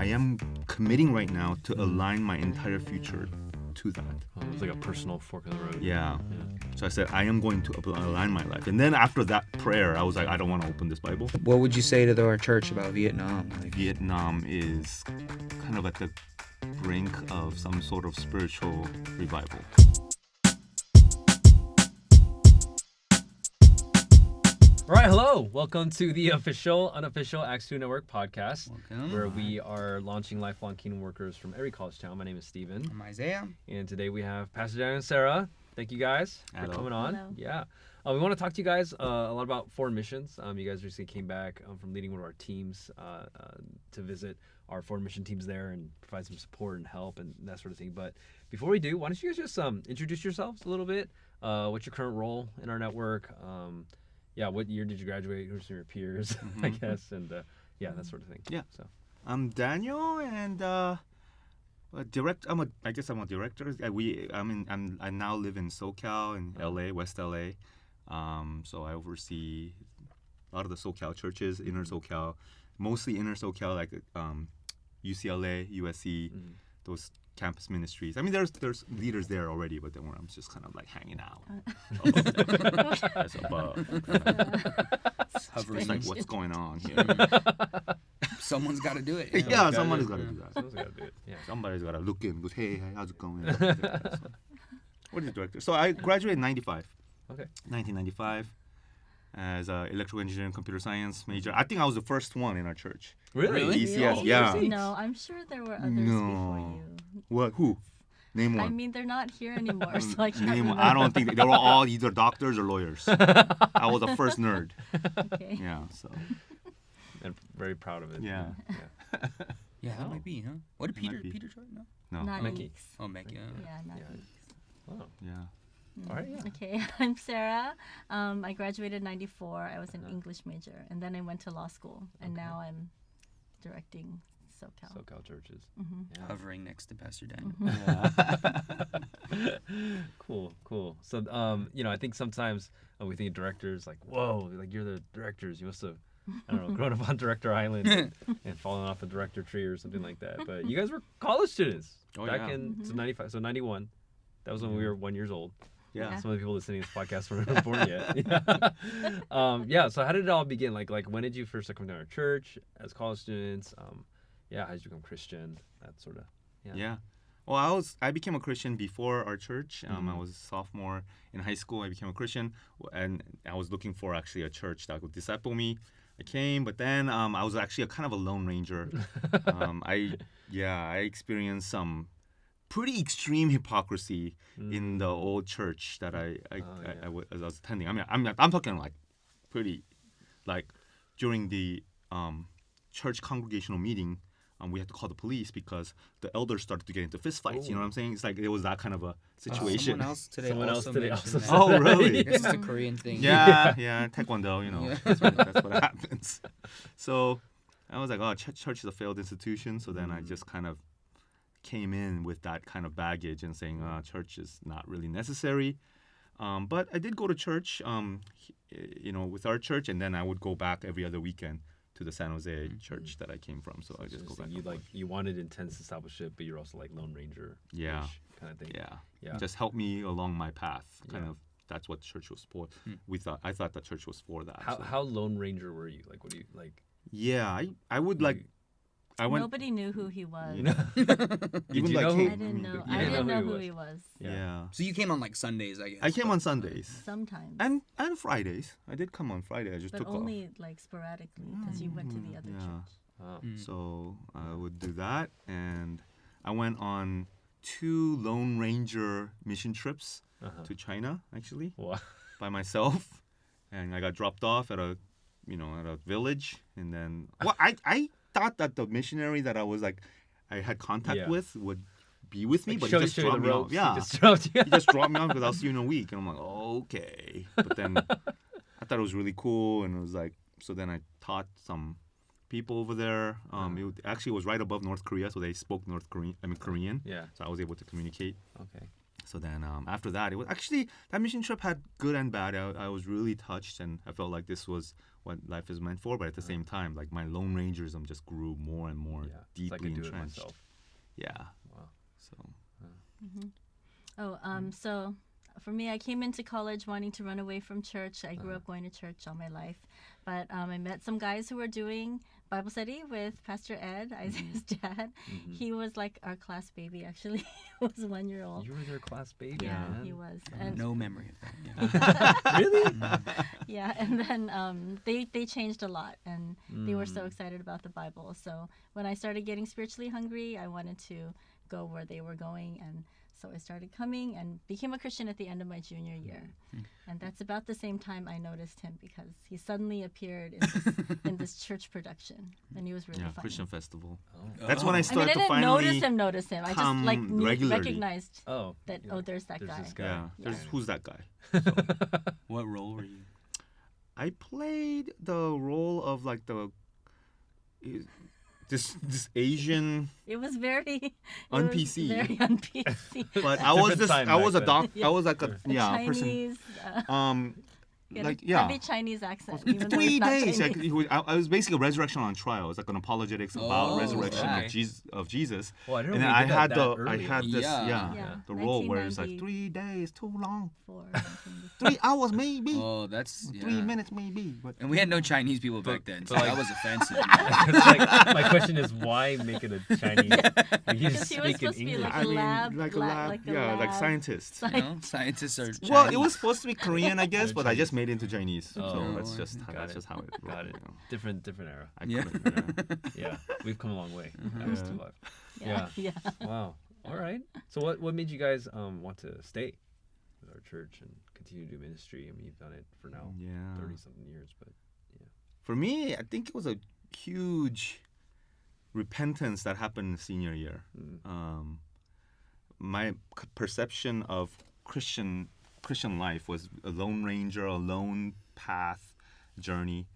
I am committing right now to align my entire future to that. Oh, it was like a personal fork in the road. Yeah. So I said, I am going to align my life. And then after that prayer, I was like, I don't want to open this Bible. What would you say to our church about Vietnam? Vietnam is kind of at the brink of some sort of spiritual revival. All right, hello. Welcome to the unofficial Acts 2 Network podcast, where we are launching lifelong kingdom workers from every college town. My name is Steven. I'm Isaiah. And today we have Pastor Dan and Sarah. Thank you guys for coming on. Hello. Yeah. We want to talk to you guys a lot about foreign missions. You guys recently came back from leading one of our teams to visit our foreign mission teams there and provide some support and help and that sort of thing. But before we do, why don't you guys just introduce yourselves a little bit? What's your current role in our network? What year did you graduate? Who's your peers, I guess, and that sort of thing. Yeah. So I'm Daniel, and I guess I'm a director. I now live in SoCal in LA, West LA. So I oversee a lot of the SoCal churches, inner SoCal, mostly inner SoCal, like UCLA, USC, those campus ministries. I mean, there's leaders there already, but then I'm just kind of like hanging out. That's above. Hovering. It's like, what's going on here? Someone's got to do it. Yeah, somebody's got to do that. someone's got to do it. Yeah. Somebody's got to look in. Go, hey, how's it going? What is the director? So I graduated in 95. Okay. 1995 as an electrical engineering computer science major. I think I was the first one in our church. Really? ECS, Really? yeah. No, I'm sure there were others before you. What? Who? Name one. I mean, they're not here anymore, so I can't Name one. remember. I don't think they were all either doctors or lawyers. I was the first nerd. Okay. Yeah. So. And very proud of it. Yeah. Yeah, that might be, huh? What did It might Peter be. try? No. No. Not Mickey. Eeks. Oh, Mackie. Yeah, not Yeah. Eeks. Oh. Yeah. All right. Yeah. Okay, I'm Sarah. I graduated in 94. I was an English major, and then I went to law school, and now I'm directing SoCal. SoCal churches. Yeah. Hovering next to Pastor Dan. Cool. So, I think sometimes we think of directors like, whoa, like you're the directors. You must have, I don't know, grown up on Director Island and fallen off a director tree or something like that. But you guys were college students back in so 95, so 91. That was when we were 1 year old. Yeah. Some of the people listening to this podcast weren't born yet. So how did it all begin? Like when did you first come to our church as college students? How did you become Christian? That sort of. Yeah. Well, I became a Christian before our church. I was a sophomore in high school. I became a Christian, and I was looking for actually a church that would disciple me. I came, but then I was actually kind of a lone ranger. I experienced some pretty extreme hypocrisy in the old church that I was attending. I mean, I'm talking like pretty, like during the church congregational meeting. We had to call the police because the elders started to get into fistfights. You know what I'm saying? It's like it was that kind of a situation. Someone else today also mentioned said that. that. Oh, really? This is a Korean thing. Yeah, taekwondo, that's what happens. So I was like, oh, church is a failed institution. So then I just kind of came in with that kind of baggage and saying, church is not really necessary. But I did go to church, with our church, and then I would go back every other weekend to the San Jose church that I came from. So I just go back. You wanted intense discipleship, but you're also like Lone Ranger. Kind of thing. Yeah. Just help me along my path. Kind of. That's what church was for. I thought the church was for that. How Lone Ranger were you? Like, what do you like? Yeah, I would like. I went. Nobody knew who he was. Even you like know who- I didn't know. I didn't know who he was. Yeah. So you came on like Sundays, I guess. I came on Sundays Sometimes. and Fridays. I did come on Friday. I just but took only like sporadically because you went to the other church. Oh. So I would do that, and I went on 2 Lone Ranger mission trips to China actually Wow. by myself, and I got dropped off at a village, and then I thought that the missionary that I had contact with would be with me, but he just dropped me off. Yeah, He just dropped you. he just dropped me off because I'll see you in a week, and I'm like, okay. But then I thought it was really cool, and it was like, so then I taught some people over there. It was right above North Korea, so they spoke Korean. Yeah. So I was able to communicate. Okay. So then after that, it was actually that mission trip had good and bad. I was really touched, and I felt like this was what life is meant for. But at the same time, like my Lone Rangerism just grew more and more Yeah. It's deeply like I do it entrenched. myself. Yeah. Wow. So Oh, so for me, I came into college wanting to run away from church. I grew up going to church all my life, but I met some guys who were doing Bible study with Pastor Ed, Isaiah's dad. He was like our class baby. Actually, he was 1 year old. You were their class baby. Yeah, man. he was. I have And no memory of that. Yeah. Really? yeah, and then they changed a lot, and they were so excited about the Bible. So when I started getting spiritually hungry, I wanted to go where they were going, and so I started coming and became a Christian at the end of my junior year. And that's about the same time I noticed him, because he suddenly appeared in this church production, and he was really funny. Christian festival. Oh. That's when I I mean, started I to didn't finally notice him. I just come like regularly. recognized Oh. that. yeah. Oh, there's that There's guy. this guy. Yeah. There's Yeah. who's that guy? What role were you? I played the role of like this Asian, It was very Un-PC. Very un-PC. but I was Different time I was a back doc. Yeah. I was like a The person. Chinese. He had Like a yeah. heavy Chinese accent. Even though 3 he's not days. Like, Chinese. I was basically a resurrection on trial. It was like an apologetics about Oh, resurrection okay. of Jesus. Well, I didn't And know then we I did had that I early. had this Yeah. Yeah. the role where it's like 1990. 3 days too long, 1994. 3 hours maybe, Oh, that's 3 minutes maybe. But And we had no Chinese people back then, so but that was offensive. It's like, my question is, why make it a Chinese? Like, you Because just he was speak in supposed to be English. like I a mean, lab, like a la- lab, like a yeah, like lab. scientists. You know, scientists are Chinese. Well, it was supposed to be Korean, I guess, but I just Chinese. made it into Chinese. Oh, So that's just got that's it. just how it Got it. you know. Different era. I Yeah. couldn't, Yeah, we've come a long way. I Yeah. was still alive. Yeah. Yeah. Wow. All right. So what made you guys want to stay with our church and continue to do ministry? I mean, you've done it for now Yeah. 30 something years, but For me, I think it was a huge repentance that happened senior year. My perception of Christian life was a lone ranger, a lone path journey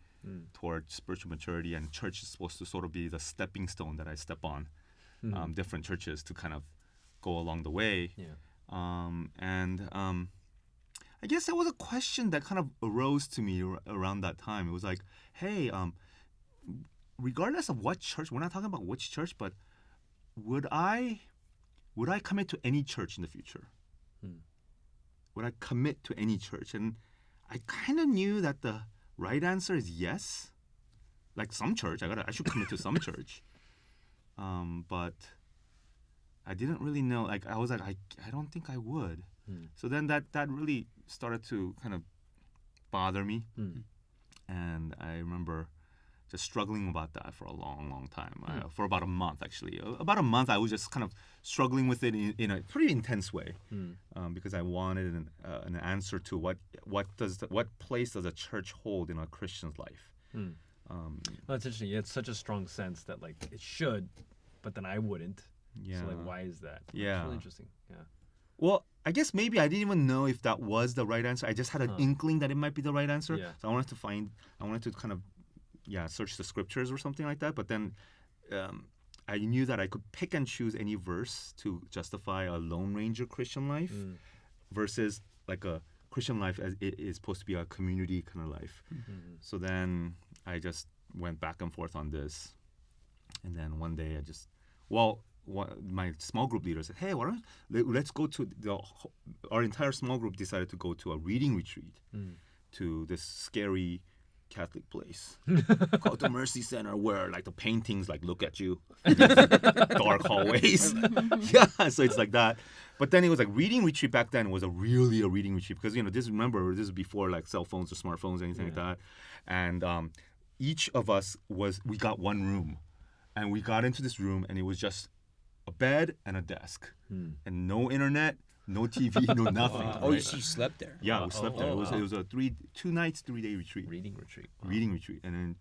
toward spiritual maturity, and church is supposed to sort of be the stepping stone that I step on, different churches to kind of go along the way. yeah. I guess that was a question that kind of arose to me around that time. It was like, hey, regardless of what church, we're not talking about which church, but would I commit to any church in the future? Would I commit to any church? And I kind of knew that the right answer is yes. Like some church, I should commit to some church. But I didn't really know. Like I was like, I don't think I would. So then that really started to kind of bother me, and I remember just struggling about that for a long time. For about a month, actually. About a month, I was just kind of struggling with it in a pretty intense way, because I wanted an answer to what place does a church hold in a Christian's life. Well, it's interesting. You had such a strong sense that like it should, but then I wouldn't. Yeah. So like, why is that? Yeah. It's really interesting. Yeah. Well, I guess maybe I didn't even know if that was the right answer. I just had an inkling that it might be the right answer. Yeah. So I wanted to kind of, search the scriptures or something like that. But then I knew that I could pick and choose any verse to justify a Lone Ranger Christian life versus like a Christian life as it is supposed to be a community kind of life. So then I just went back and forth on this. And then one day my small group leader said, hey, let's go to our entire small group decided to go to a reading retreat to this scary Catholic place called the Mercy Center, where like the paintings like look at you, dark hallways. Yeah, so it's like that. But then it was like reading retreat back then was really a reading retreat because this is before like cell phones or smartphones or anything like that. And each of us we got one room, and we got into this room, and it was just a bed and a desk, and no internet, no TV, no nothing. Oh, right? you slept there? Yeah, we slept there. It was wow. it was a 2 nights, 3 day retreat. Reading retreat. Wow. Reading retreat, and then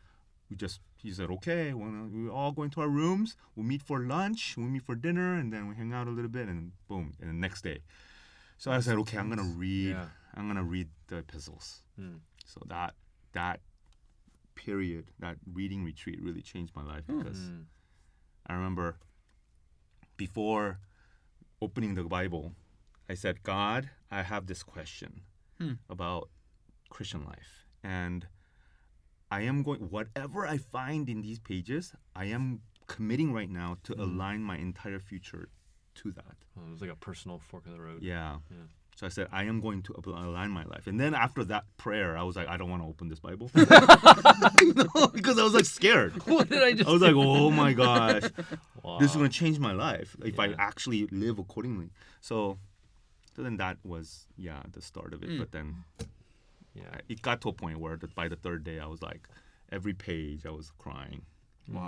he said, okay, we're all going to our rooms. We'll meet for lunch. We'll meet for dinner, and then we hang out a little bit, and boom, and the next day. So I said, okay, I'm gonna read. Yeah. I'm gonna read the epistles. So that period, that reading retreat, really changed my life because I remember before opening the Bible, I said, God, I have this question about Christian life, and I am going, whatever I find in these pages, I am committing right now to align my entire future to that. It was like a personal fork in the road. Yeah. Yeah. So I said, I am going to align my life. And then after that prayer, I was like, I don't want to open this Bible. Because I was like scared. What did I just I was like, oh my gosh, Wow. this is going to change my life if I Yeah. actually live accordingly. So then that was, the start of it. But then Yeah. it got to a point where by the third day, I was like, every page I was crying,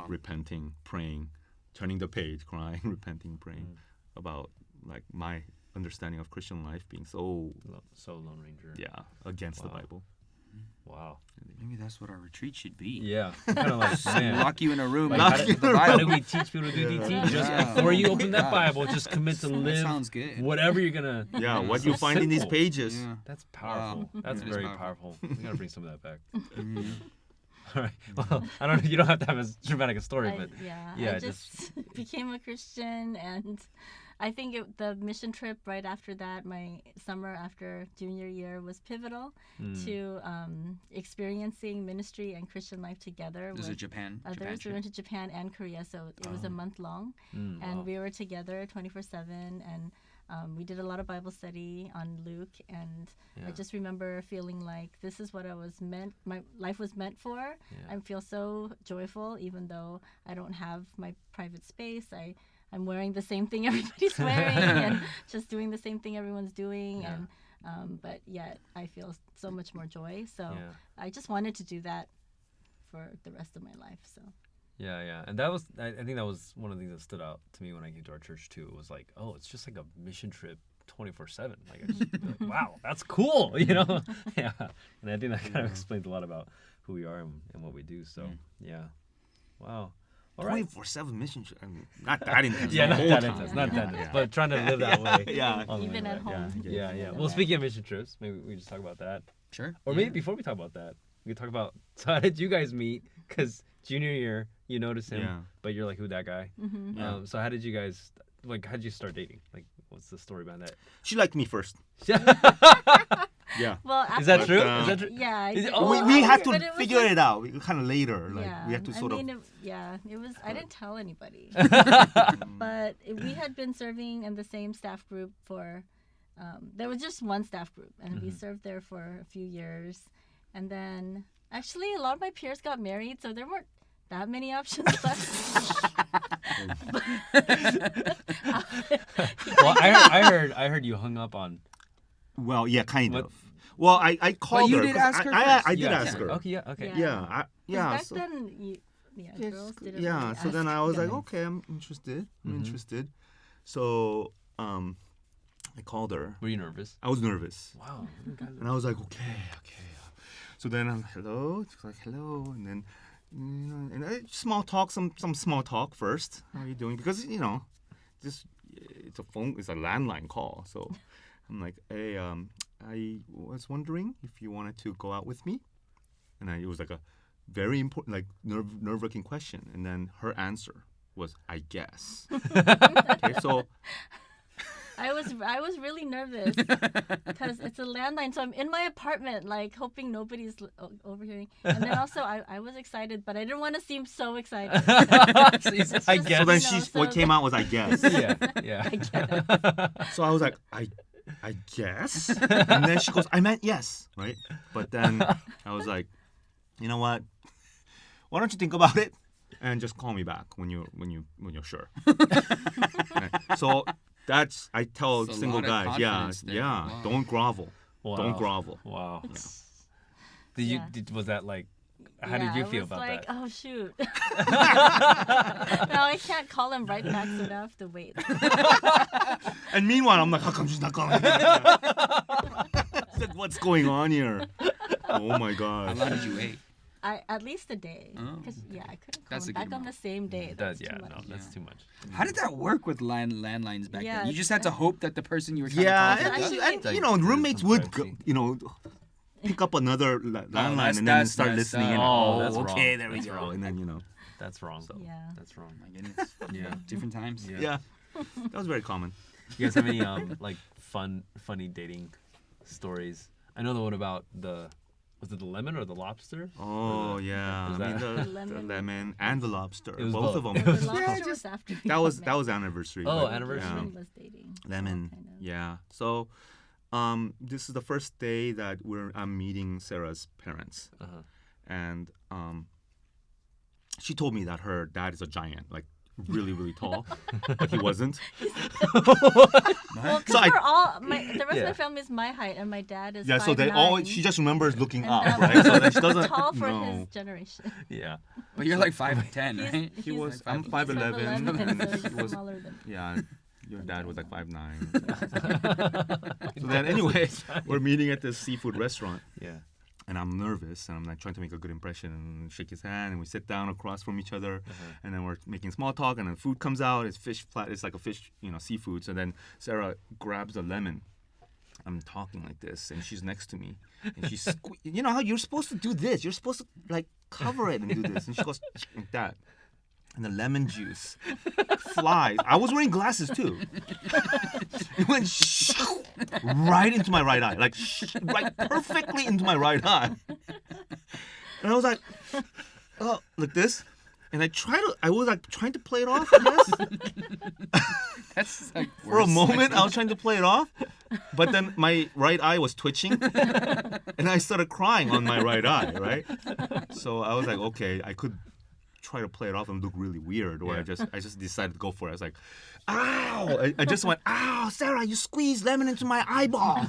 repenting, praying, turning the page, crying, repenting, praying about like my understanding of Christian life being so Lone Ranger. against the Wow. Bible. Wow. Maybe that's what our retreat should be. Yeah. Kind of like, man. Lock you in a room. Like, and how, read did, the how do Bible. we teach people to do DT? Just Yeah. before you open that Gosh. Bible, just commit to That live sounds good. whatever you're gonna. Yeah, what So you find in these simple. pages. Yeah. That's powerful. Wow. That's That is very powerful. powerful. We gotta bring some of that back. Mm. All right. Well, I don't. You don't have to have as dramatic a story, I, but yeah, yeah, I just became a Christian, and I think the mission trip right after that, my summer after junior year, was pivotal to experiencing ministry and Christian life together This is with Japan. others. Japan We trip. went to Japan and Korea, so it was a month long, and wow. we were together 24/7, and we did a lot of Bible study on Luke, and I Yeah. just remember feeling like this is what I was meant. My life was meant for. Yeah. I feel so joyful, even though I don't have my private space. I'm wearing the same thing everybody's wearing, and just doing the same thing everyone's doing, Yeah. and but yet I feel so much more joy. So Yeah. I just wanted to do that for the rest of my life. So. Yeah. And that was, I think that was one of the things that stood out to me when I came to our church too. It was like, oh, it's just like a mission trip 24/7. Like, I just, like, wow, that's cool, you know? Yeah. And I think that kind of explains a lot about who we are and what we do. So, yeah. Wow. All right. 24/7 mission trip. I mean, not that intense. Yeah, the not whole that time. intense, not that intense, Yeah. but trying to live that way. Yeah. on the Even way at back. home. Yeah. Even Well, at speaking of mission trips, maybe we just talk about that. Sure. Or maybe before we talk about that, we could talk about, so how did you guys meet? Because junior year, you notice him, Yeah. but you're like, who that guy? Mm-hmm. Yeah. So how did you guys, like, how did you start dating? Like, what's the story behind that? She liked me first. Yeah. Well, Is that after- true? But, Is that true? Yeah. Is it- well, oh, we have but to it was figure like- it out. Kind of later. Like Yeah, we have to sort of. it was. I didn't tell anybody, but we had been serving in the same staff group for. There was just one staff group, and we served there for a few years, and then actually a lot of my peers got married, so there weren't that many options left. Well, I heard you hung up on. Well, yeah, kind What- of. Well, I called you her. did 'cause ask her I first. did Yeah, ask her. Okay, yeah, okay. Yeah. Yeah. Back So, then, yes, girls didn't. yeah. really So then ask. I was like, Yeah. okay, I'm interested. So I called her. Were you nervous? I was nervous. Wow. And I was like, okay. So then I'm hello. She's like hello, and then small talk, some small talk first. How are you doing? Because it's a landline call. So I'm like, hey, I was wondering if you wanted to go out with me, and it was like a very important, like nerve-wracking question. And then her answer was, I guess. Okay, so. I was really nervous because it's a landline, so I'm in my apartment, like hoping nobody's overhearing. And then also I was excited, but I didn't want to seem so excited. I just- guess. So then No, what so- came out was I guess. Yeah. So I was like, I guess. And then she goes, I meant yes, right? But then I was like, you know what? Why don't you think about it and just call me back when you're sure. Right? So that's I tell That's a single lot of guys, yeah, confidence there. Wow. don't grovel. Wow. Don't grovel. Wow. Yeah. Was that like? How did you feel about I was like, that? oh shoot. No, I can't call him right back, so now I have to wait. And meanwhile, I'm like, how come she's not calling me? Said, what's going on here? Oh my How god. long did you wait? At least a day. Oh, Because I couldn't call That's him a good back on the amount. same day. That's too much. That's Yeah. too much. How did that work with landlines back Yeah, then? You just had to hope that the person you were trying Yeah, to talk to. Actually, and, like, roommates some would, privacy. pick up another landline that's- and then that's start messed listening. And, up. Oh, that's okay, wrong. there we That's go. wrong. And then, That's wrong. Yeah. That's wrong. My goodness. Yeah, different times. Yeah. yeah, that was very common. You guys have any like funny dating stories? I know the one about was it the lemon or the lobster? Oh yeah, was I mean that- the Lemon. lemon and the lobster, It was both of both. them. The lobster was after we That was met. anniversary. Oh, but, anniversary. yeah. Lemon was dating. Lemon, kind of. yeah. So, this is the first day that I'm meeting Sarah's parents, Uh-huh. and she told me that her dad is a giant, like really, really tall, but he wasn't. Well, because So I- we're all the rest of Yeah. my family is my height, and my dad is Yeah, so they all 5'9", she just remembers looking and up, that right? was So then she doesn't tall for know. his generation. Yeah. But you're like 5'10", He's- right? He he's was. like I'm 5'11", 5'11", and so he he's was. smaller than. Yeah, your dad was like 5'9". So then anyway, we're meeting at this seafood restaurant. Yeah. And I'm nervous, and I'm like trying to make a good impression, and shake his hand, and we sit down across from each other, and then we're making small talk, and then food comes out. It's fish flat. It's like a fish, seafood. So then Sarah grabs a lemon. I'm talking like this, and she's next to me, and she's you know how you're supposed to do this. You're supposed to like cover it and do this, and she goes like that. And the lemon juice flies. I was wearing glasses too. It went right into my right eye, like right perfectly into my right eye. And I was like, oh, like this. And I was like trying to play it off, I guess. That's like For a worse. moment, I was trying to play it off, but then my right eye was twitching, and I started crying on my right eye, right? So I was like, okay, I could try to play it off and look really weird, or Yeah. I just decided to go for it. I was like, ow! I just went, ow, Sarah, you squeezed lemon into my eyeball.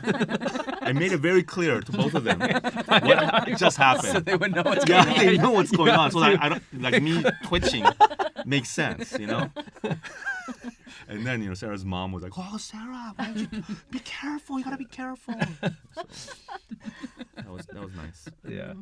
I made it very clear to both of them what just So happened. they would know what's Yeah, going on. they know what's going on. So I don't like me twitching makes sense, you know. And then Sarah's mom was like, "Oh, Sarah, why don't you be careful? You gotta be careful." So, that was nice. Yeah.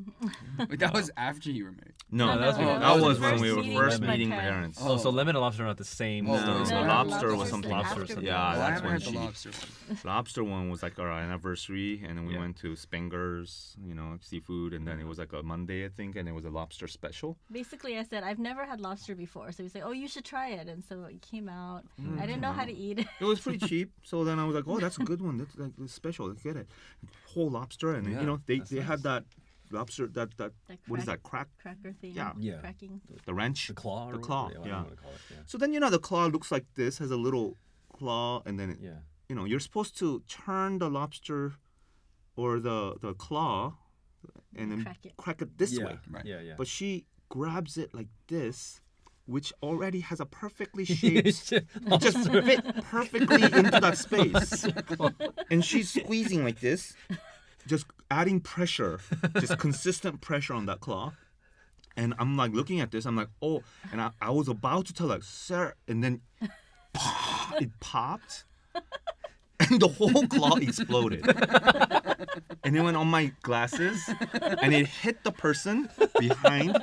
But that was after you were married. No, No, that was before. that was That when we was were meeting first with my meeting parents. parents. Oh, so lemon and lobster are not the same. Oh, No, no, the no, lobster was lobster's something. like Lobster or after something. Yeah, Oh, I that's haven't when had the she. lobster one. Lobster one was like our anniversary, and then we Yeah. went to Spenger's, seafood, and then it was like a Monday, I think, and it was a lobster special. Basically, I said I've never had lobster before, so he said, "Oh, you should try it." And so it came out. I didn't know how to eat it. It was pretty cheap, so then I was like, "Oh, that's a good one. That's like it's special. Let's get it." Whole lobster, and Yeah, they had that lobster that what is that crack Cracker thing. Yeah. Yeah. Cracking. the wrench The claw. Or The claw, whatever, yeah. I don't know what to call it. Yeah. So then the claw looks like this, has a little claw, and then Yeah. you're supposed to turn the lobster or the claw and then Crack it. this yeah. way. Right. Yeah. Yeah. But she grabs it like this, which already has a perfectly shaped, just fit perfectly into that space. And she's squeezing like this, just adding pressure, just consistent pressure on that claw. And I'm like looking at this, I'm like, oh, and I was about to tell her, sir, and then it popped, and the whole claw exploded. And it went on my glasses, and it hit the person behind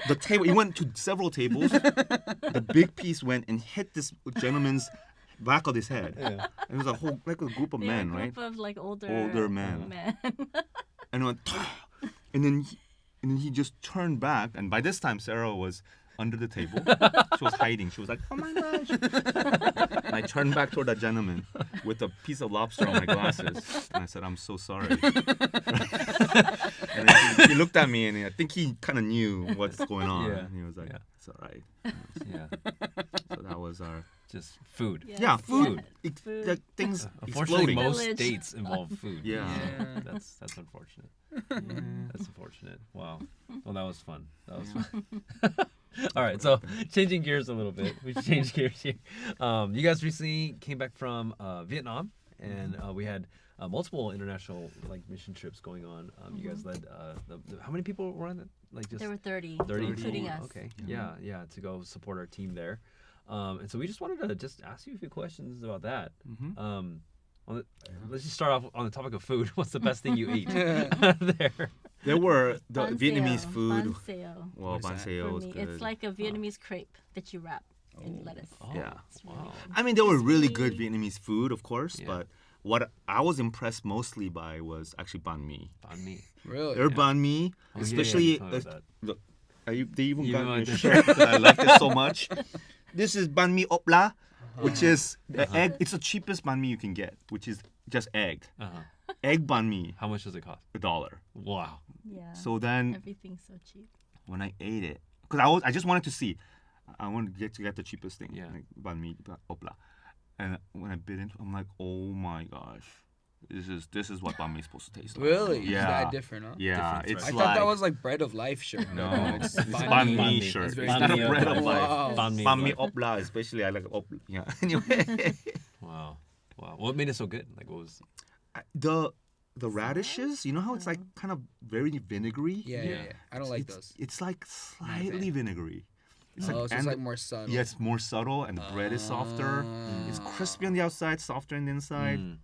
the table. It went to several tables. The big piece went and hit this gentleman's back of his head. Yeah. And it was a group of They were men, a right? group of like older men. men. And it went, and then he just turned back, and by this time Sarah was under the table. She was hiding. She was like, "Oh my gosh!" And I turned back toward that gentleman with a piece of lobster on my glasses, and I said, "I'm so sorry." And then he looked at me, and I think he kind of knew what's going on. Yeah. And he was like, Yeah. "It's all right." Yeah. So that was our Just food. yeah food. Food. Like things Unfortunately, exploding. most Village. dates involve food. Yeah. That's unfortunate. That's unfortunate. Wow. Well, that was fun. That was fun. All right, so changing gears a little bit. We changed gears here. You guys recently came back from Vietnam, and we had multiple international mission trips going on. You guys led. How many people were on it? There were 30, 30 including people. us. Okay. Yeah, to go support our team there. And so we just wanted to just ask you a few questions about that. Let's just start off on the topic of food. What's the best thing you ate there? There were the Ban Vietnamese xeo, food. ban xeo Well, What is ban that? xeo for was me. good. It's like a Vietnamese crepe that you wrap in lettuce. Oh, Yeah. It's really wow. good. I mean, there were really Crispy. good Vietnamese food, of course, Yeah. but what I was impressed mostly by was actually banh mi. Banh mi. Really? Their banh mi, Oh, yeah, especially you told me about that. look, they even You got even me a went to shirt because I liked it so much. This is banh mi opla, which is the egg. It's the cheapest banh mi you can get, which is just egg, Uh-huh. egg banh mi, How much does it cost? $1. Wow. Yeah. So then Everything's so cheap. when I ate it, because I just wanted to see, I wanted to get the cheapest thing, Yeah. like banh mi, opla. And when I bit into, I'm like, oh my gosh, this is what banh mi is supposed to taste like. Really? Yeah. Is that different, huh? Yeah, Different it's I thread. like thought that was like bread of life shirt. no, it's it's banh banh mi. mi Banh shirt. mi. It's Banh not a mi of bread of life. life. Wow. Banh mi. Banh mi Life. opla, especially I like opla. Yeah. Anyway, Wow. Wow. What made it so good? Like, what was? the radishes, you know how it's like kind of very vinegary. Yeah, yeah, yeah. I don't like it's, those. It's like fan. slightly vinegary. It's Oh, so and it's like more subtle. yeah, it's more subtle, and the bread is softer. It's crispy on the outside, softer on the inside. Mm,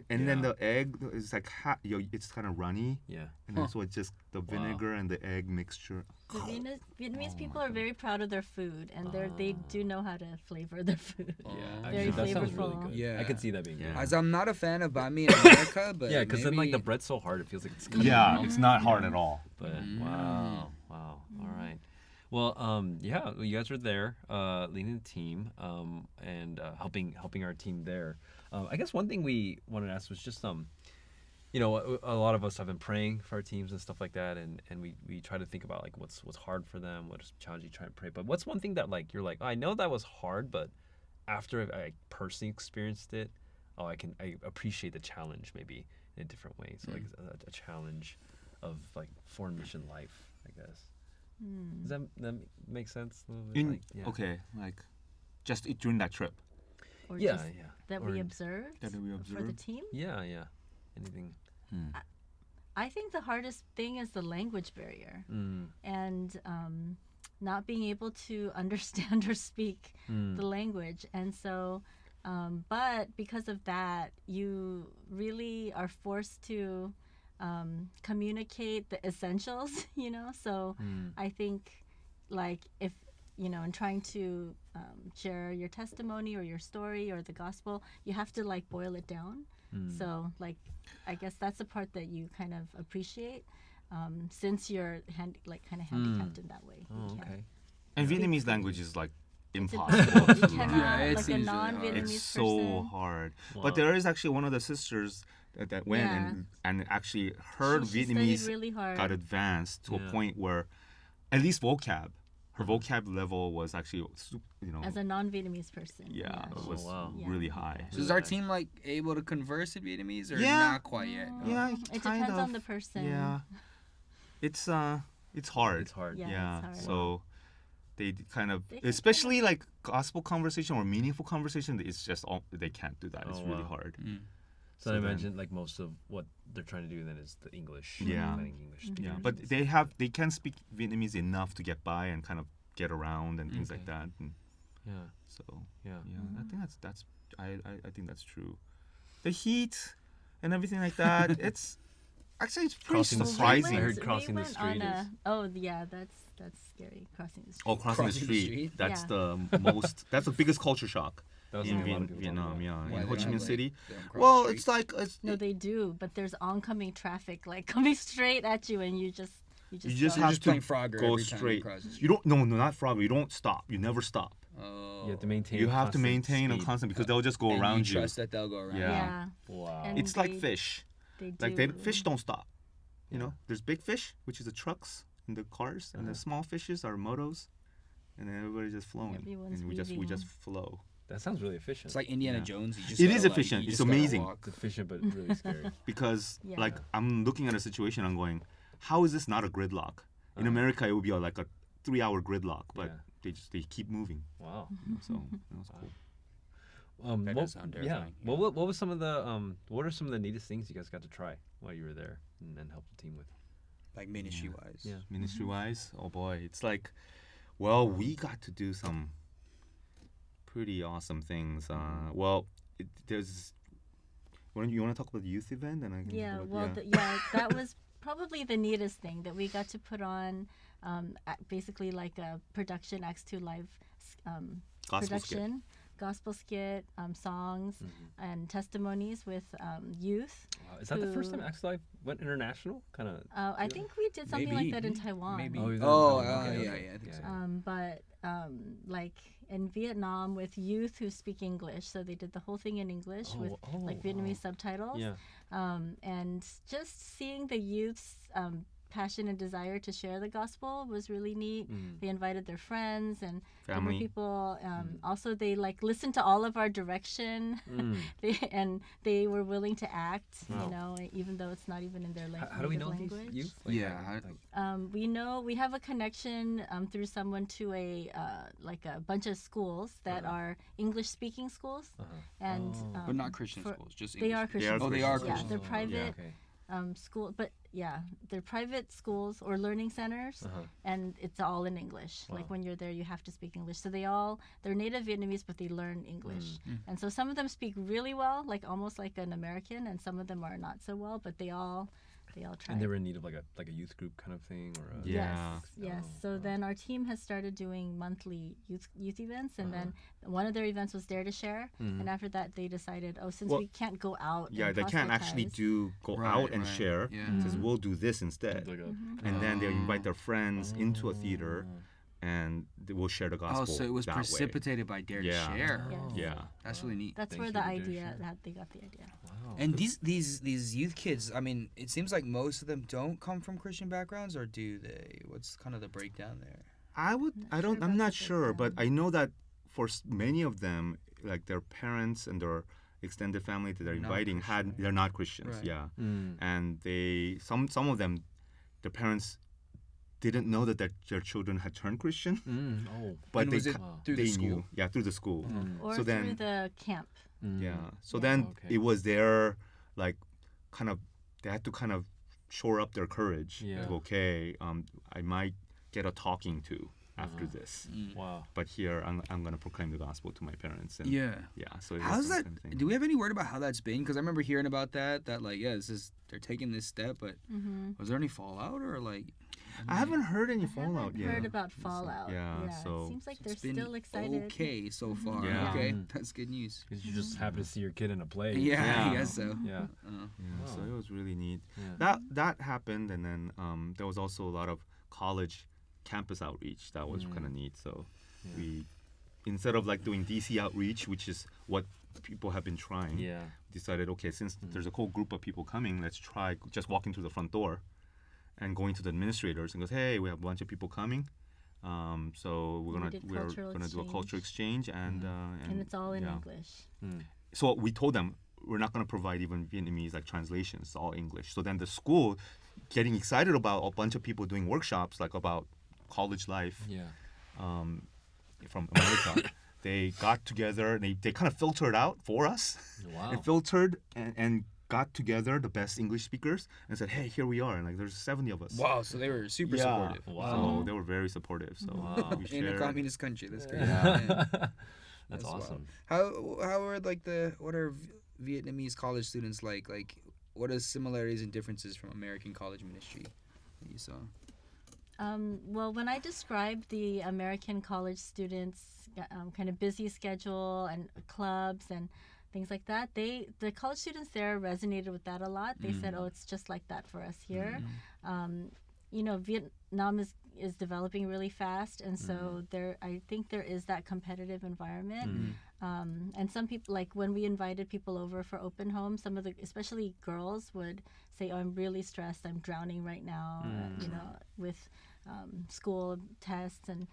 And then Yeah. the egg is like it's kind of runny, yeah. and then so it's just the vinegar and the egg mixture. The Vietnamese people are very proud of their food, and they do know how to flavor their food. Yeah. Very Actually, that sounds really flavorful. good. Yeah. I could see that being Yeah. good. As I'm not a fan of banh mi in America, but Yeah, because then like the maybe- bread's so hard, it feels like it's cutting Yeah, out. it's not hard at all. But wow. All right. Well, yeah, you guys were there, leading the team, and helping our team there. I guess one thing we wanted to ask was just you know, a lot of us have been praying for our teams and stuff like that, and we try to think about like what's hard for them, what is challenging, try and pray. But what's one thing that like you're like, I know that was hard, but after I personally experienced it, I appreciate the challenge maybe in a different way. So like a challenge of like foreign mission life, I guess. Does that make sense? A little bit? Like, yeah. Okay, like just during that trip. Or Yeah, just yeah. that Or- we observed That we for the observed. team. Yeah, yeah. Anything? I think the hardest thing is the language barrier, Mm, and not being able to understand or speak the language. And so, but because of that, you really are forced to communicate the essentials, you know? So I think, like, if, you know, in trying to share your testimony or your story or the gospel, you have to, like, boil it down. So, like, I guess that's the part that you kind of appreciate, since you're kind of handicapped in that way. Oh, You can't- okay. And Vietnamese language is like It's impossible. You to cannot, learn. Yeah, it like a seems really hard. non-Vietnamese It's so person. hard. Wow. But there is actually one of the sisters that went and actually her She studied Vietnamese really hard. got advanced to Yeah. a point where at least her vocab level was actually, you know, As a non-Vietnamese person. yeah, it Oh, was wow. Yeah. really high. So is our team like able to converse in Vietnamese or Yeah. not quite yet? Yeah, It kind depends on of. the person. Yeah, it's hard. It's hard. Yeah. Yeah, it's hard. so they kind of, They can especially like gospel conversation or meaningful conversation, it's just they can't do that. It's Oh, really wow. hard. So, So I then- imagine like most of what they're trying to do then is the English. Yeah. Finding English Yeah, speakers but and they can speak Vietnamese enough to get by and kind of get around and things like Okay. that. And Yeah. so Yeah. yeah, I think that's I think that's true. The heat and everything like that. It's actually it's pretty Crossing the street. surprising. I heard crossing the went street on is- oh yeah, that's scary. Crossing the street. Oh, crossing the Crossing the street. street? That's Yeah. the most. That's the biggest culture shock That was in something a lot of people told me Vietnam. about. Yeah, Why in they Ho Chi don't Minh have, City. they don't cross Well, the it's street? like No, they do, but there's oncoming traffic like coming straight at you, and you just you just go. You're have just to playing Frogger go every time you straight. cross the street. You don't. No, not Frogger. You don't stop. You never stop. Oh. You have to maintain. You have to constant maintain a speed. constant because they'll just go And around you you. trust that they'll go around. Yeah. Yeah, Wow. And It's like they- fish. they do. Like fish don't stop. You know, there's big fish, which is the trucks and the cars, and the small fishes are motos, and then everybody just flowing, Everyone's and we just weaving. flow. That sounds really efficient. It's like Indiana Yeah. Jones. You just It gotta, is like, efficient. you It's just gotta amazing. walk. it's efficient but really scary. Because Yeah. like I'm looking at a situation, I'm going, how is this not a gridlock? In America, it would be like a 3-hour gridlock, but Yeah. they keep moving. Wow. So that was cool. That what, does sound yeah. terrifying, What was some of the what are some of the neatest things you guys got to try while you were there and help the team with? Like ministry wise. Yeah. Ministry wise, oh boy, it's like, well, we got to do some pretty awesome things. Well, there's. You want to talk about the youth event, and I can. talk Yeah, about- well, that was probably the neatest thing that we got to put on, basically like a production Acts 2 live Gospel skit. production gospel skit, songs, and testimonies with youth. Wow. Is that the first time who- Axe Live went international? Kind of. I think we did something like that in Taiwan. Maybe. Oh, you did? Oh, Okay, yeah, okay. I think so. But like in Vietnam with youth who speak English, so they did the whole thing in English with like Vietnamese subtitles. Yeah. And just seeing the youth's passion and desire to share the gospel was really neat. They invited their friends and Family. different people. Also, they like listened to all of our direction, they were willing to act. Wow. You know, even though it's not even in their How do we know language. these youth? We have a connection through someone to a like a bunch of schools that are English speaking schools, and But not Christian schools, just they English. are Christian. Oh, they are schools. Christian Yeah, they're schools. private Okay. school, but yeah, they're private schools or learning centers, and it's all in English. Like when you're there, you have to speak English. So they're native Vietnamese, but they learn English, and so some of them speak really well, like almost like an American, and some of them are not so well, but they all try. And they were in need of like a youth group kind of thing, or a, Yeah. Yes. Oh, So wow. then our team has started doing monthly youth events, and then one of their events was Dare to Share, and after that they decided, since Well, we can't go out, Yeah, and they can't actually proselytize, go Right, out and right. share. Yeah. Says we'll do this instead, Like and then they invite their friends into a theater, and they will share the gospel. Oh, so it was that way. precipitated by Dare Yeah. to Share. Yes. Yeah. That's really neat. that's Thank where you the to Dare to idea Share. that they got the idea. wow. And these youth kids, I mean, it seems like most of them don't come from Christian backgrounds, or do they? What's kind of the breakdown there? I'm not sure, but I know that for many of them, like their parents and their extended family that they're Not inviting Christian. they're not Christians. Right. Yeah. Mm. And some of them, their parents didn't know that their children had turned Christian, Oh. but And they was it Wow. through they the school? knew. Yeah, through the school. Or So through then- the camp. Yeah. So Yeah. then Okay. it was their like kind of they had to kind of shore up their courage. Yeah. Like, okay, I might get a talking to after this, Wow. but here I'm gonna proclaim the gospel to my parents. And Yeah. yeah. So it was How's the that? same thing. Do we have any word about how that's been? Because I remember hearing about that like, yeah, they're taking this step, but was there any fallout or like? I haven't heard any I haven't fallout yet. heard about fallout. yeah, so it seems like they're It's been still excited. okay so far. Yeah. Okay, Mm. that's good news. Because you just happen to see your kid in a play. Yeah, Yeah. I guess so. Yeah. Yeah, so Wow. it was really neat. Yeah. That happened, and then there was also a lot of college campus outreach that was kind of neat. So we instead of like doing DC outreach, which is what people have been trying, Yeah. decided, okay, since there's a whole group of people coming, let's try just walking through the front door and going to the administrators and goes, hey, we have a bunch of people coming. So We did we're cultural gonna do a culture exchange and And it's all in yeah. English. So we told them we're not going to provide even Vietnamese like translations, it's all English. So then the school getting excited about a bunch of people doing workshops like about college life Yeah. from America. They got together, they kind of filtered out for us. Wow. They filtered and got together the best English speakers and said, hey, here we are. And like there's 70 of us. Wow, so they were super Yeah. supportive. Wow. So they were very supportive. So Wow. we In a shared. communist country, that's great. Yeah. Yeah. That's wild. awesome. How are like what are Vietnamese college students like? Like, what are similarities and differences from American college ministry that you saw? Well, when I described the American college students' kind of busy schedule and clubs and things like that, the college students there resonated with that a lot. They said, "Oh, it's just like that for us here." Vietnam is developing really fast, and so I think there is that competitive environment. And some people, like when we invited people over for open home, some of especially girls would say, "Oh, I'm really stressed. I'm drowning right now." With school tests and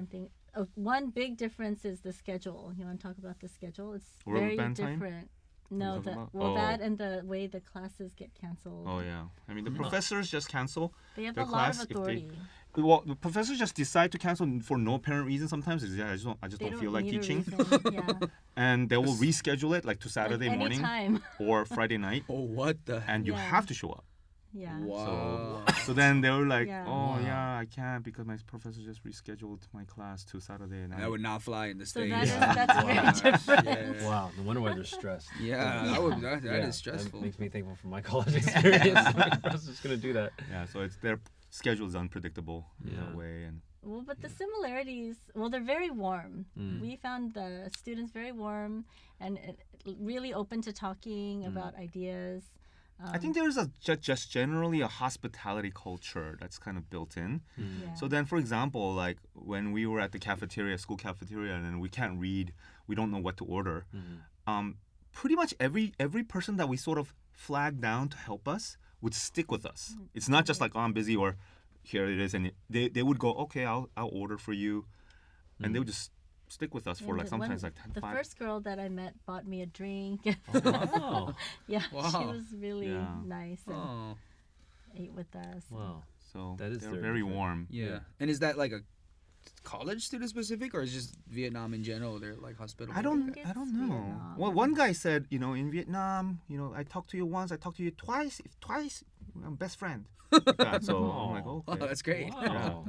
things. Oh, one big difference is the schedule. You want to talk about the schedule? It's World very Band time? different. No, talking about? that and the way the classes get canceled. Oh yeah, I mean the professors just cancel. They have their a lot class of if they- authority. Well, the professors just decide to cancel for no apparent reason. Sometimes it's, I just They don't feel like need a teaching, reason. Yeah. and they will reschedule it like to Saturday Like morning anytime. or Friday night, Oh, what the? and you Yeah. have to show up. Yeah. Wow. So then they were like, Yeah. "Oh Wow. yeah, I can't because my professor just rescheduled my class to Saturday night." That would not fly in the So States. that is, Yeah. that's very Wow. different. Yeah. Wow. No wonder why they're stressed. Yeah, that Yeah, is stressful. That makes me thankful for my college experience. My professor's gonna do that. Yeah, so it's their schedule is unpredictable in Yeah. that way, and Well, but the similarities, well, they're very warm. We found the students very warm and really open to talking about ideas. I think there's just generally a hospitality culture that's kind of built in. Yeah. So then, for example, like when we were at the cafeteria, school cafeteria, and then we can't read, we don't know what to order. Pretty much every person that we sort of flagged down to help us would stick with us. It's not just like, oh, I'm busy, or here it is, and they would go, okay, I'll order for you, and they would just stick with us for like sometimes like 10, the 5. first girl that I met bought me a drink. Wow. Yeah, she Wow. was really Yeah. nice and Oh, ate with us. Wow. So That is they're very very different. warm. yeah. And is that like a college student specific, or is just Vietnam in general? They're like hospitable. I don't think I it's don't know. Vietnam. Well, one guy said, in Vietnam, I talked to you once, I talked to you twice. If twice, I'm best friend. Like that. So I'm like, Oh. Oh, okay. that's great. Wow.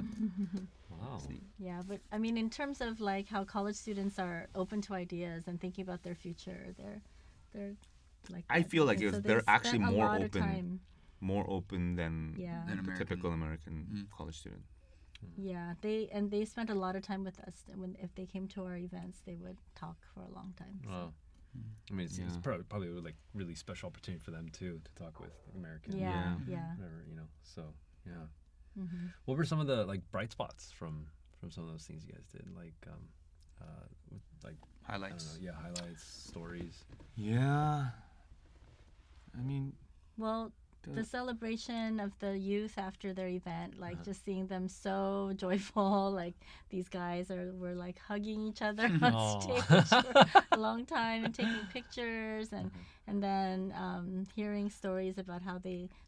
Wow. Yeah, but I mean, in terms of like how college students are open to ideas and thinking about their future, they're like. I that. feel like And if so they're they actually spent a more lot of open. time- More open than Yeah. Than the American. typical American college student. Yeah, they spent a lot of time with us. When if they came to our events, they would talk for a long time. So. Wow. I mean, it's Yeah. probably like really special opportunity for them too to talk with Americans. Yeah, Yeah. yeah. Whatever, So yeah. Mm-hmm. What were some of the like bright spots from some of those things you guys did? Like, with, like I don't Highlights. know, highlights, stories. Yeah. I mean, Well, the celebration of the youth after their event, like just seeing them so joyful, like these guys were like hugging each other on Aw. stage for a long time and taking pictures, and then hearing stories about how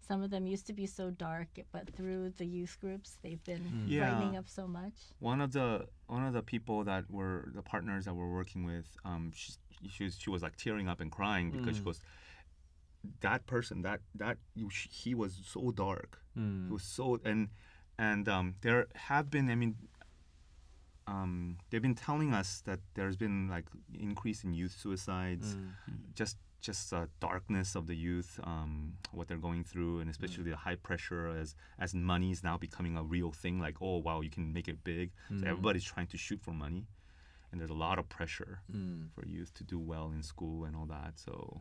some of them used to be so dark, but through the youth groups they've been Yeah. brightening up so much. one of the people that were the partners that we're working with, she was like tearing up and crying because she goes, that person he was so dark. He was so and there have been, I mean, they've been telling us that there's been like increase in youth suicides, just darkness of the youth, what they're going through, and especially the high pressure as money is now becoming a real thing. Like, oh wow, you can make it big. So everybody's trying to shoot for money, and there's a lot of pressure for youth to do well in school and all that. So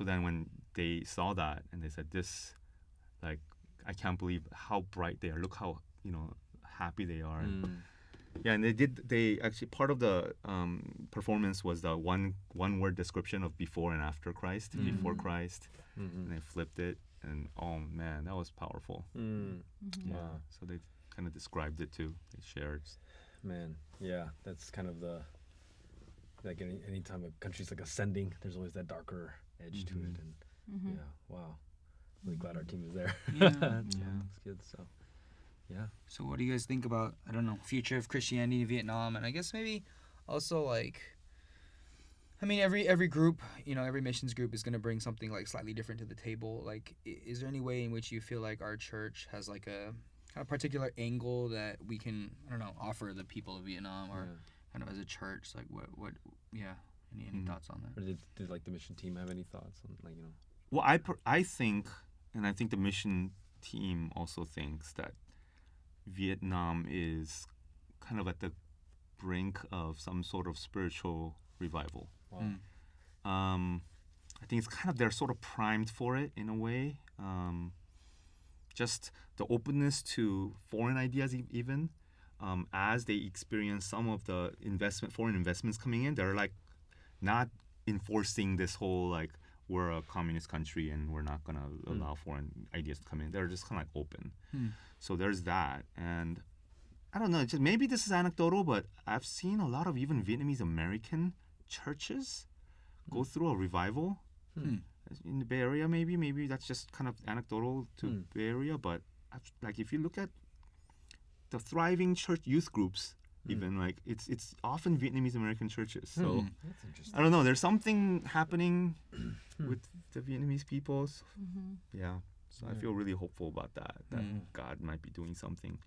then when they saw that and they said, this, like, I can't believe how bright they are. Look how happy they are. Yeah, and they actually, part of the performance was the one word description of before and after Christ, before Christ, and they flipped it, and oh man, that was powerful. Yeah, Wow. so they kind of described it too. They shared. Man, yeah, that's kind of the like any time a country's like ascending, there's always that darker edge to it, and yeah, wow, really glad our team is there. Yeah. That's good. So, yeah, So what do you guys think about, I don't know, future of Christianity in Vietnam? And I guess maybe also like, I mean, every group, every missions group is going to bring something like slightly different to the table. Like, is there any way in which you feel like our church has like a particular angle that we can, I don't know, offer the people of Vietnam, or kind of as a church? Like what yeah, any thoughts on that? or did like the mission team have any thoughts on Well, I think, and I think the mission team also thinks that Vietnam is kind of at the brink of some sort of spiritual revival. Wow. I think it's kind of, they're sort of primed for it in a way. Just the openness to foreign ideas, even as they experience some of the foreign investments coming in, they're like not enforcing this whole like, we're a communist country and we're not gonna allow foreign ideas to come in. They're just kind of like open. So there's that, and I don't know. Just maybe this is anecdotal, but I've seen a lot of even Vietnamese American churches go through a revival in the Bay Area. Maybe that's just kind of anecdotal to Bay Area, but like if you look at the thriving church youth groups, even like it's often Vietnamese American churches. So That's interesting. I don't know. There's something happening with the Vietnamese peoples. Yeah. So I feel really hopeful about that. That God might be doing something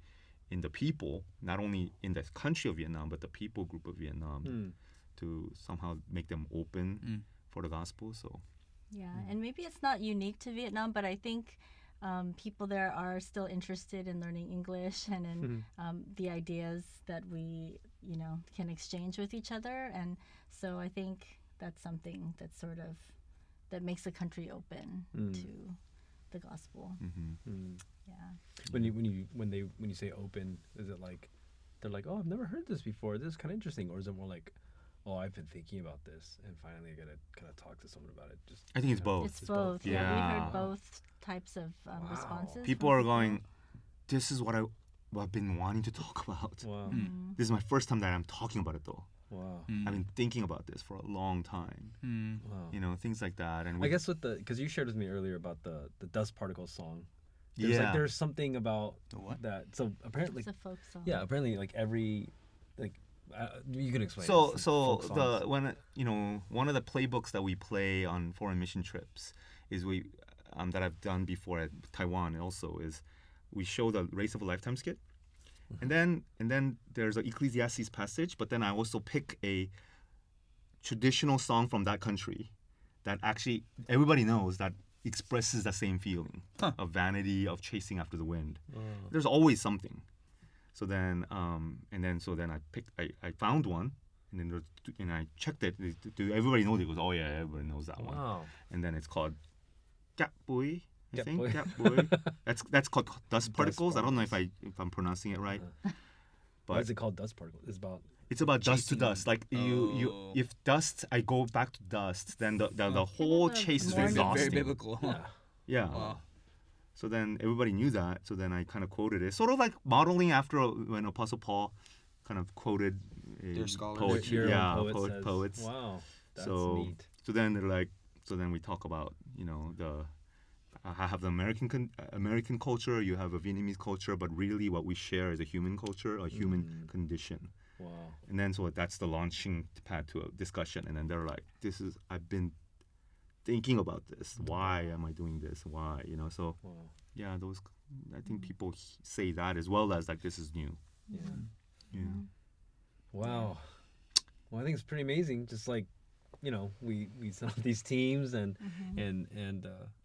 in the people, not only in the country of Vietnam, but the people group of Vietnam, to somehow make them open for the gospel. So Yeah, and maybe it's not unique to Vietnam, but I think people there are still interested in learning English and in the ideas that we, can exchange with each other. And so I think that's something that's that makes the country open to the gospel. Yeah. When you say open, is it like they're like, oh, I've never heard this before. This is kind of interesting, or is it more like, oh, I've been thinking about this, and finally I gotta kind of talk to someone about it? Just I think it's both. It's both. Yeah, we heard both types of responses. People from are going, this is what I've been wanting to talk about. Wow. This is my first time that I'm talking about it though. Wow. I've been thinking about this for a long time. Wow. Things like that. And I guess because you shared with me earlier about the dust particles song. There's something about that. So apparently, It's a folk song. yeah, apparently like every you can explain. So It's folk songs. one of the playbooks that we play on foreign mission trips is that I've done before at Taiwan also is we show the Race of a Lifetime skit. And then there's an Ecclesiastes passage, but then I also pick a traditional song from that country that actually everybody knows that expresses the same feeling of vanity, of chasing after the wind. There's always something. So then I found one, and then I checked it. Do everybody knows it? It goes, oh yeah, everybody knows that one. Wow. And then it's called Gap Boy. I Gap think Boy. Gap Boy. That's called Dust Particles. I don't know if I'm pronouncing it right. Why is it called dust particle? It's about dust to Chasing. dust. Like you if dust, I go back to dust, then the whole chase is Morning. exhausting. Very biblical. Yeah. Yeah. Wow. So then everybody knew that. So then I kind of quoted it, sort of like modeling after when Apostle Paul kind of quoted Their scholars. poetry. Your Yeah, own poet says, poets. Wow, that's So neat. so then they're like, so then we talk about I have the American culture, you have a Vietnamese culture, but really what we share is a human culture, a human condition. Wow. And then so that's the launching pad to a discussion. And then they're like, I've been thinking about this. Why am I doing this? Why? So Wow. yeah, I think people say that as well as like this is new. Yeah. Yeah. Wow. Well, I think it's pretty amazing. Just like, we set up these teams and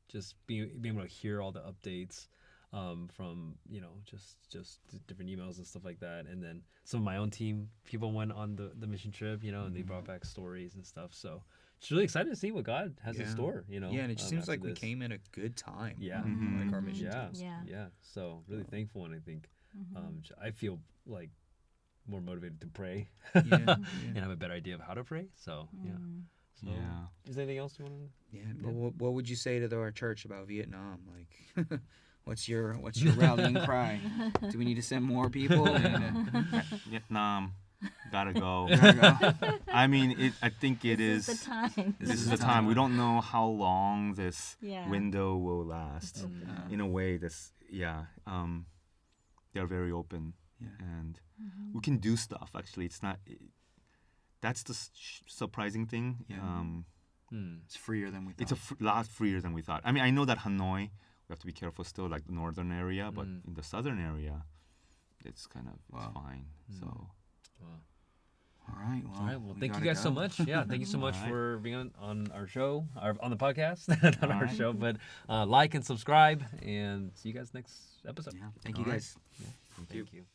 just being able to hear all the updates from just different emails and stuff like that. And then some of my own team people went on the mission trip, and they brought back stories and stuff. So it's really excited to see what God has in store. Yeah, and it just seems after like we this. came at a good time. Yeah. Like our mission Yeah. teams. Yeah. So really thankful, and I think I feel like more motivated to pray Yeah. and have a better idea of how to pray. So yeah. So, Yeah. is there anything else you want to? Yeah. But what would you say to our church about Vietnam? Like, what's your rallying cry? Do we need to send more people? Vietnam, gotta go. Gotta go. I mean, I think it This is. is the time. This is the time. We don't know how long this Yeah. window will last. Yeah. In a way, they're very open, Yeah. and we can do stuff. Actually, it's not. That's the surprising thing. Yeah. It's freer than we thought. It's a lot freer than we thought. I mean, I know that Hanoi, we have to be careful still, like the northern area, but in the southern area, it's kind of it's fine. So. Wow. All right. Well, All right. Well, we thank you gotta guys so go. much. Yeah, thank you so much All right. for being on our show, on the podcast, not All our right. show. But like and subscribe, and see you guys next episode. Yeah. Thank you All right. guys. Thank you. Thank you.